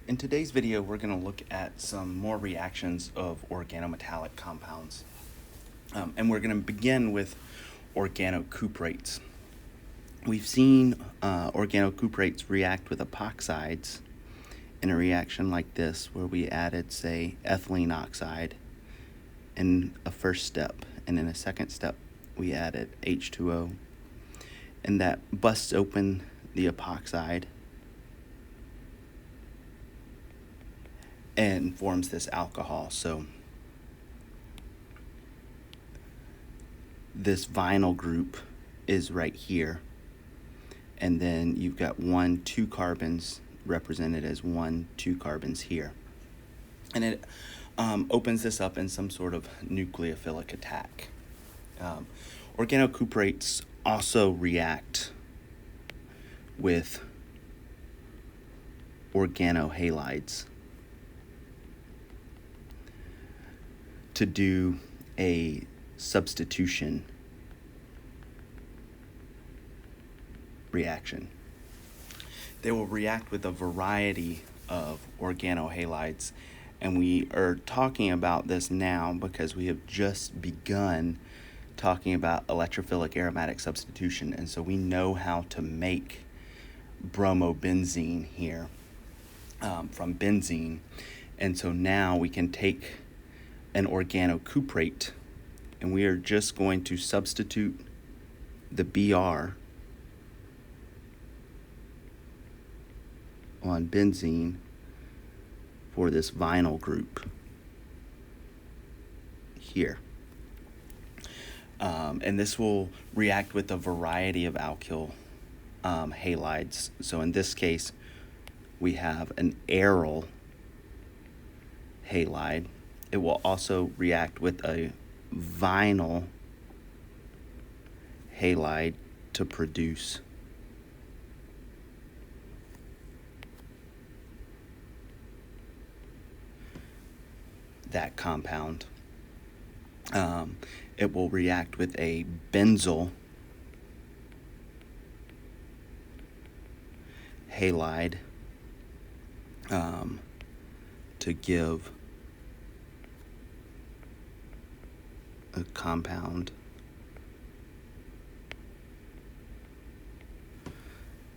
In today's video, we're going to look at some more reactions of organometallic compounds. And we're going to begin with organocuprates. We've seen organocuprates react with epoxides in a reaction like this, where we added, say, ethylene oxide in a first step, and in a second step, we added H2O, and that busts open the epoxide and forms this alcohol. So this vinyl group is right here, and then you've got 2 carbons represented as 2 carbons here, and it opens this up in some sort of nucleophilic attack. Organocuprates also react with organohalides to do a substitution reaction. They will react with a variety of organohalides, and we are talking about this now because we have just begun talking about electrophilic aromatic substitution, and so we know how to make bromobenzene here from benzene, and so now we can take an organocuprate, and we are just going to substitute the Br on benzene for this vinyl group here. And this will react with a variety of alkyl halides. So in this case, we have an aryl halide. It will also react with a vinyl halide to produce that compound. It will react with a benzyl halide to give a compound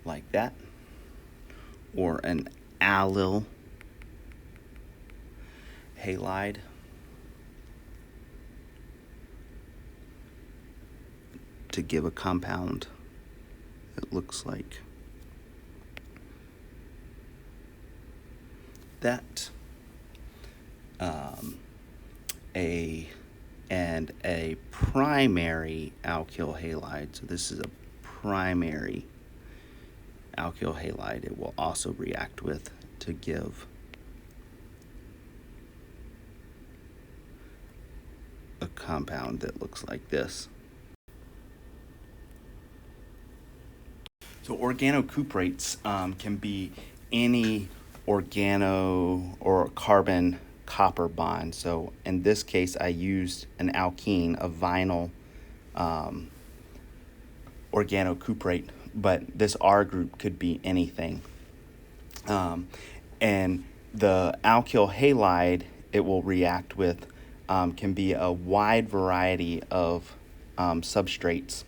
like that, or an allyl halide to give a compound that looks like that. A primary alkyl halide, so this is a primary alkyl halide, it will also react with to give a compound that looks like this. So organocuprates can be any organo or carbon copper bond. So in this case, I used an alkene, a vinyl organocuprate, but this R group could be anything. And the alkyl halide it will react with can be a wide variety of substrates.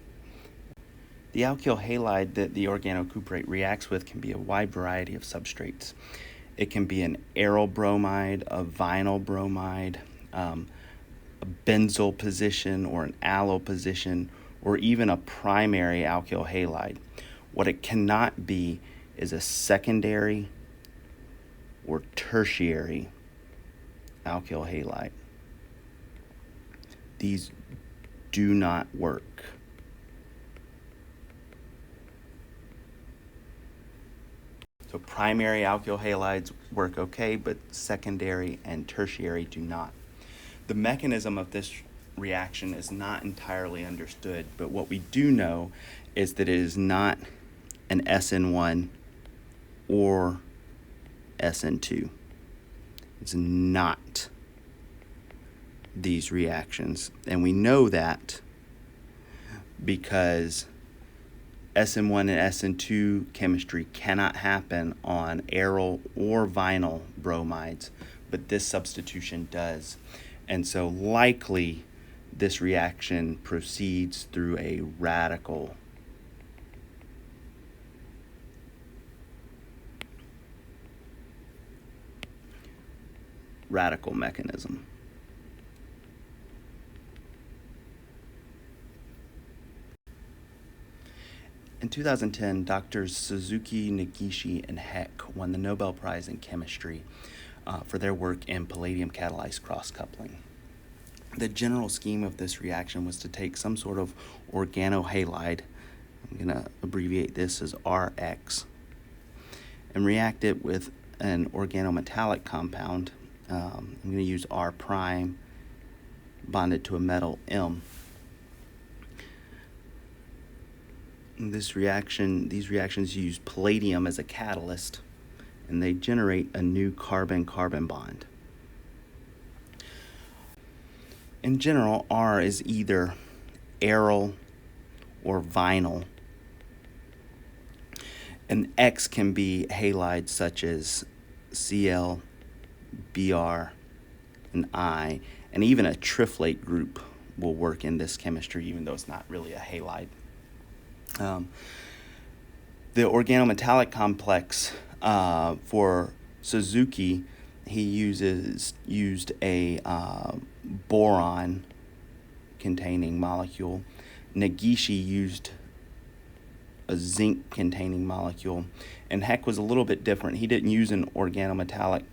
The alkyl halide that the organocuprate reacts with can be a wide variety of substrates. It can be an aryl bromide, a vinyl bromide, a benzyl position, or an allyl position, or even a primary alkyl halide. What it cannot be is a secondary or tertiary alkyl halide. These do not work. So primary alkyl halides work okay, but secondary and tertiary do not. The mechanism of this reaction is not entirely understood, but what we do know is that it is not an SN1 or SN2. It's not these reactions, and we know that because SN1 and SN2 chemistry cannot happen on aryl or vinyl bromides, but this substitution does. And so likely this reaction proceeds through a radical mechanism. In 2010, Drs. Suzuki, Negishi, and Heck won the Nobel Prize in Chemistry for their work in palladium-catalyzed cross-coupling. The general scheme of this reaction was to take some sort of organohalide, I'm going to abbreviate this as RX, and react it with an organometallic compound. I'm going to use R prime bonded to a metal M. These reactions use palladium as a catalyst, and they generate a new carbon-carbon bond. In general, R is either aryl or vinyl, and X can be halides such as Cl, Br, and I, and even a triflate group will work in this chemistry, even though it's not really a halide. The organometallic complex for Suzuki, he used a boron containing molecule. Negishi used a zinc containing molecule, and Heck was a little bit different. He didn't use an organometallic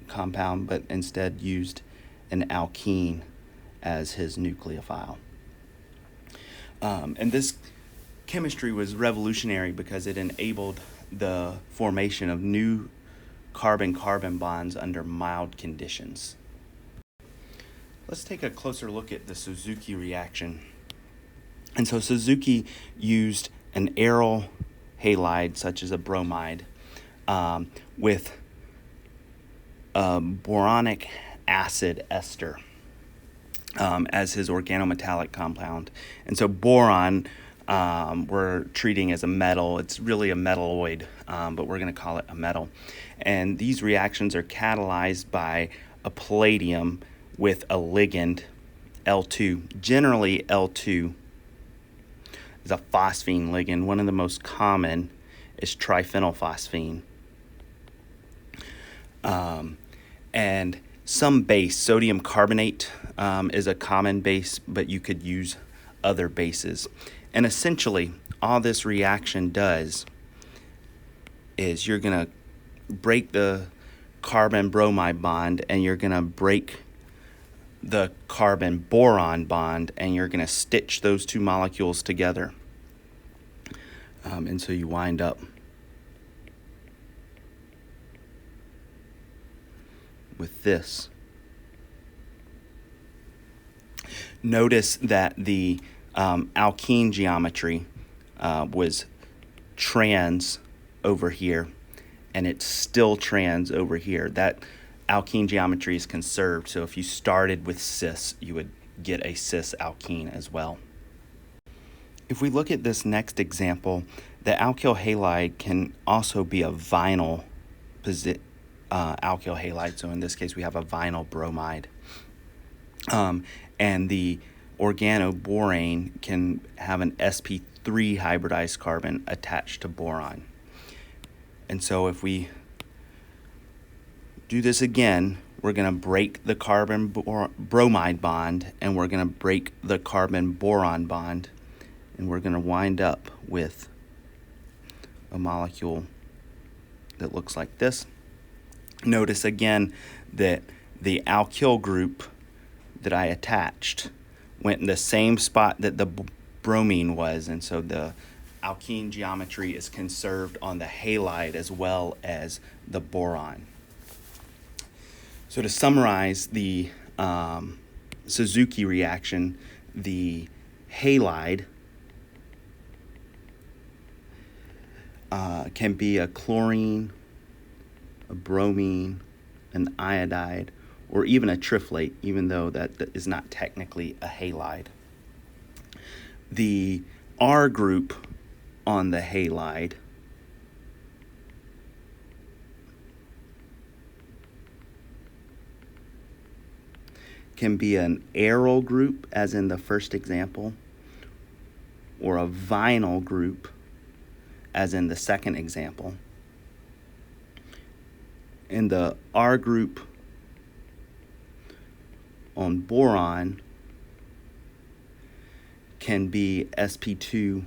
compound, but instead used an alkene as his nucleophile. And this chemistry was revolutionary because it enabled the formation of new carbon-carbon bonds under mild conditions. Let's take a closer look at the Suzuki reaction. And so Suzuki used an aryl halide, such as a bromide, with a boronic acid ester as his organometallic compound. And so boron we're treating as a metal. It's really a metalloid, but we're going to call it a metal. And these reactions are catalyzed by a palladium with a ligand, L2. Generally, L2 is a phosphine ligand. One of the most common is triphenylphosphine. And some base, sodium carbonate, is a common base, but you could use other bases. And essentially, all this reaction does is you're going to break the carbon-bromide bond, and you're going to break the carbon-boron bond, and you're going to stitch those two molecules together. And so you wind up with this. Notice that the alkene geometry was trans over here, and it's still trans over here. That alkene geometry is conserved, so if you started with cis, you would get a cis alkene as well. If we look at this next example, the alkyl halide can also be a vinyl alkyl halide. So in this case, we have a vinyl bromide. And the organoborane can have an sp3 hybridized carbon attached to boron. And so if we do this again, we're going to break the carbon-bromide bond, and we're going to break the carbon-boron bond, and we're going to wind up with a molecule that looks like this. Notice again that the alkyl group that I attached went in the same spot that the bromine was, and so the alkene geometry is conserved on the halide as well as the boron. So to summarize the Suzuki reaction, the halide can be a chlorine, a bromine, an iodide, or even a triflate, even though that is not technically a halide. The R group on the halide can be an aryl group, as in the first example, or a vinyl group, as in the second example. And the R group on boron can be sp2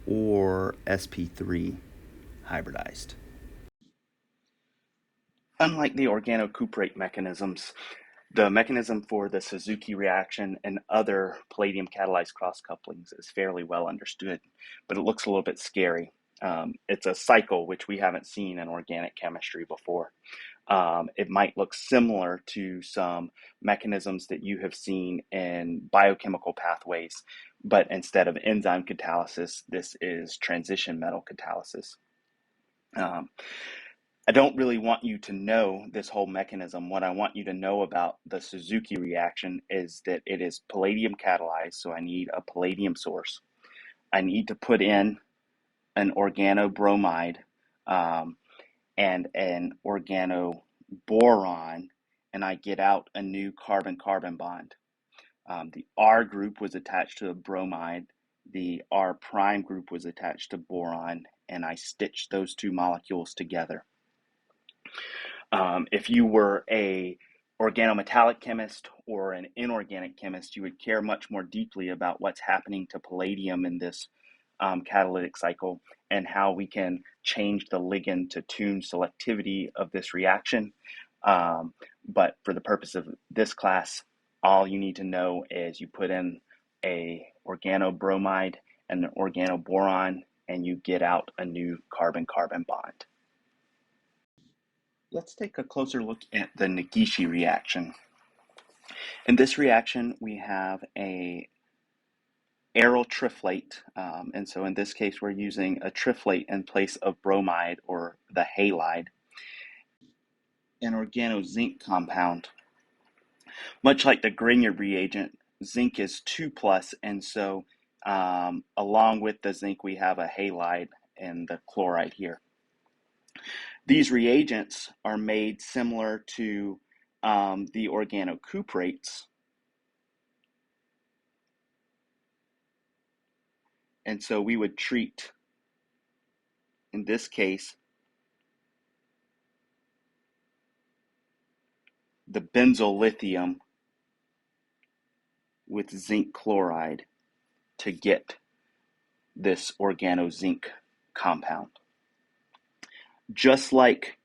or sp3 hybridized. Unlike the organocuprate mechanisms, the mechanism for the Suzuki reaction and other palladium catalyzed cross couplings is fairly well understood, but it looks a little bit scary. It's a cycle which we haven't seen in organic chemistry before. It might look similar to some mechanisms that you have seen in biochemical pathways, but instead of enzyme catalysis, this is transition metal catalysis. I don't really want you to know this whole mechanism. What I want you to know about the Suzuki reaction is that it is palladium catalyzed, so I need a palladium source. I need to put in an organobromide and an organoboron, and I get out a new carbon-carbon bond. The R group was attached to a bromide, the R prime group was attached to boron, and I stitched those two molecules together. If you were a organometallic chemist or an inorganic chemist, you would care much more deeply about what's happening to palladium in this catalytic cycle and how we can change the ligand to tune selectivity of this reaction. But for the purpose of this class, all you need to know is you put in a organobromide and an organoboron, and you get out a new carbon-carbon bond. Let's take a closer look at the Negishi reaction. In this reaction, we have a aryl triflate, and so in this case, we're using a triflate in place of bromide or the halide, an organozinc compound. Much like the Grignard reagent, zinc is 2+, and so along with the zinc, we have a halide and the chloride here. These reagents are made similar to the organocuprates, and so we would treat, in this case, the benzyl lithium with zinc chloride to get this organozinc compound. Just like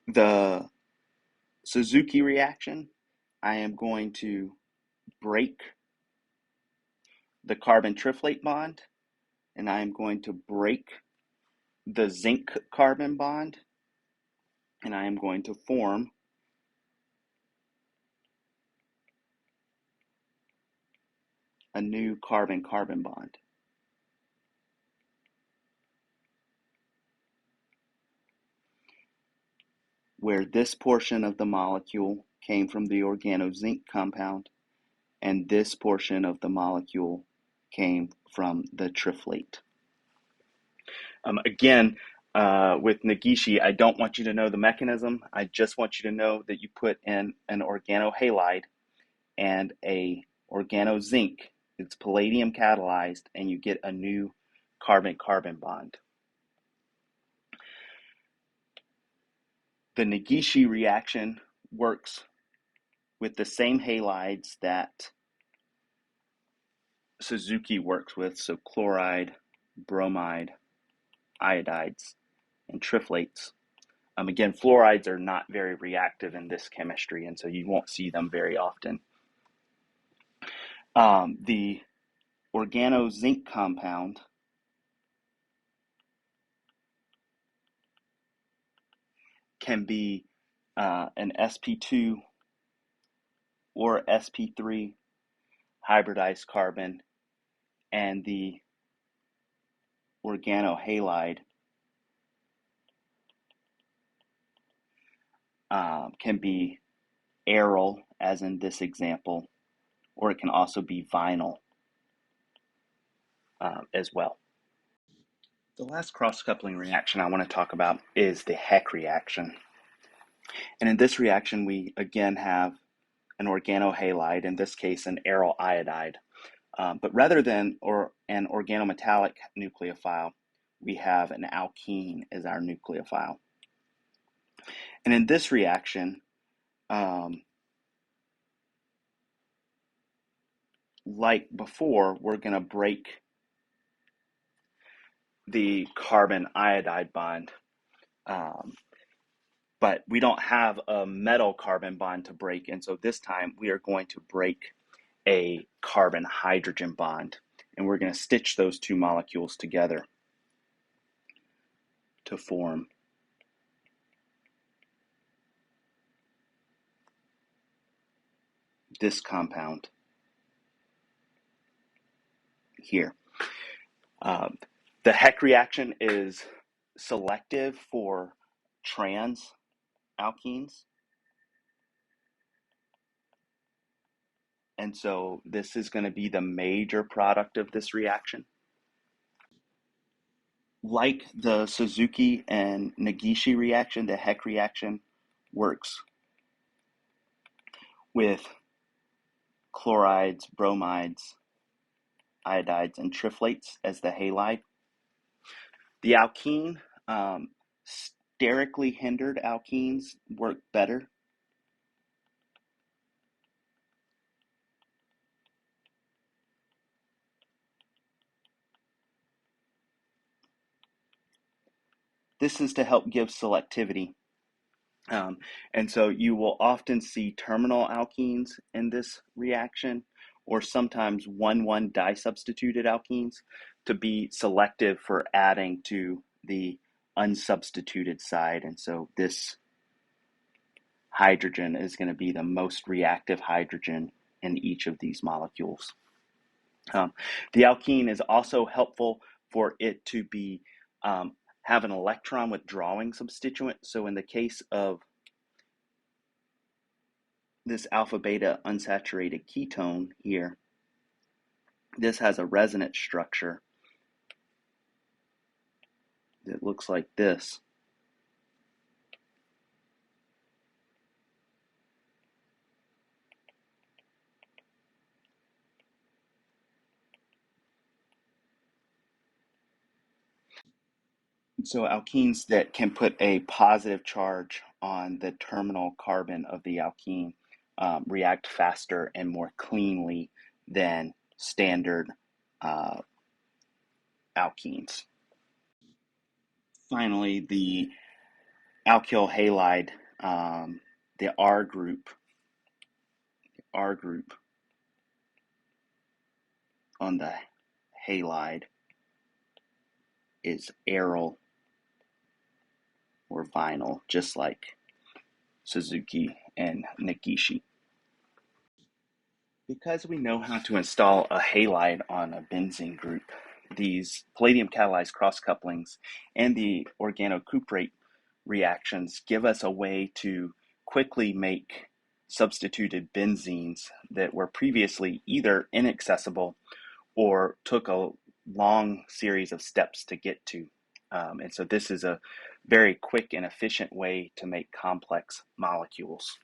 the Suzuki reaction, I am going to break the carbon triflate bond, and I am going to break the zinc carbon bond, and I am going to form a new carbon-carbon bond. Where this portion of the molecule came from the organozinc compound, and this portion of the molecule came from the triflate. Again, with Negishi, I don't want you to know the mechanism. I just want you to know that you put in an organohalide and a organozinc. It's palladium catalyzed, and you get a new carbon-carbon bond. The Negishi reaction works with the same halides that Suzuki works with, so chloride, bromide, iodides, and triflates. Again, fluorides are not very reactive in this chemistry, and so you won't see them very often. The organozinc compound can be an sp2 or sp3 hybridized carbon, and the organohalide can be aryl, as in this example, or it can also be vinyl as well. The last cross-coupling reaction I want to talk about is the Heck reaction. And in this reaction, we again have an organohalide, in this case an aryl iodide. But rather than an organometallic nucleophile, we have an alkene as our nucleophile. And in this reaction, like before, we're going to break the carbon iodide bond. But we don't have a metal carbon bond to break, and so this time we are going to break a carbon hydrogen bond, and we're going to stitch those two molecules together to form this compound here. The Heck reaction is selective for trans alkenes, and so this is going to be the major product of this reaction. Like the Suzuki and Negishi reaction, the Heck reaction works with chlorides, bromides, iodides, and triflates as the halide. The alkene, sterically hindered alkenes work better. This is to help give selectivity. And so you will often see terminal alkenes in this reaction, or sometimes 1,1 disubstituted alkenes to be selective for adding to the unsubstituted side. And so this hydrogen is going to be the most reactive hydrogen in each of these molecules. The alkene is also helpful for it to be have an electron withdrawing substituent. So in the case of this alpha beta unsaturated ketone here, this has a resonance structure that looks like this. So alkenes that can put a positive charge on the terminal carbon of the alkene react faster and more cleanly than standard alkenes. Finally, the alkyl halide, the R group on the halide is aryl or vinyl, just like Suzuki and Negishi. Because we know how to install a halide on a benzene group, these palladium catalyzed cross couplings and the organocuprate reactions give us a way to quickly make substituted benzenes that were previously either inaccessible or took a long series of steps to get to. And so this is a very quick and efficient way to make complex molecules.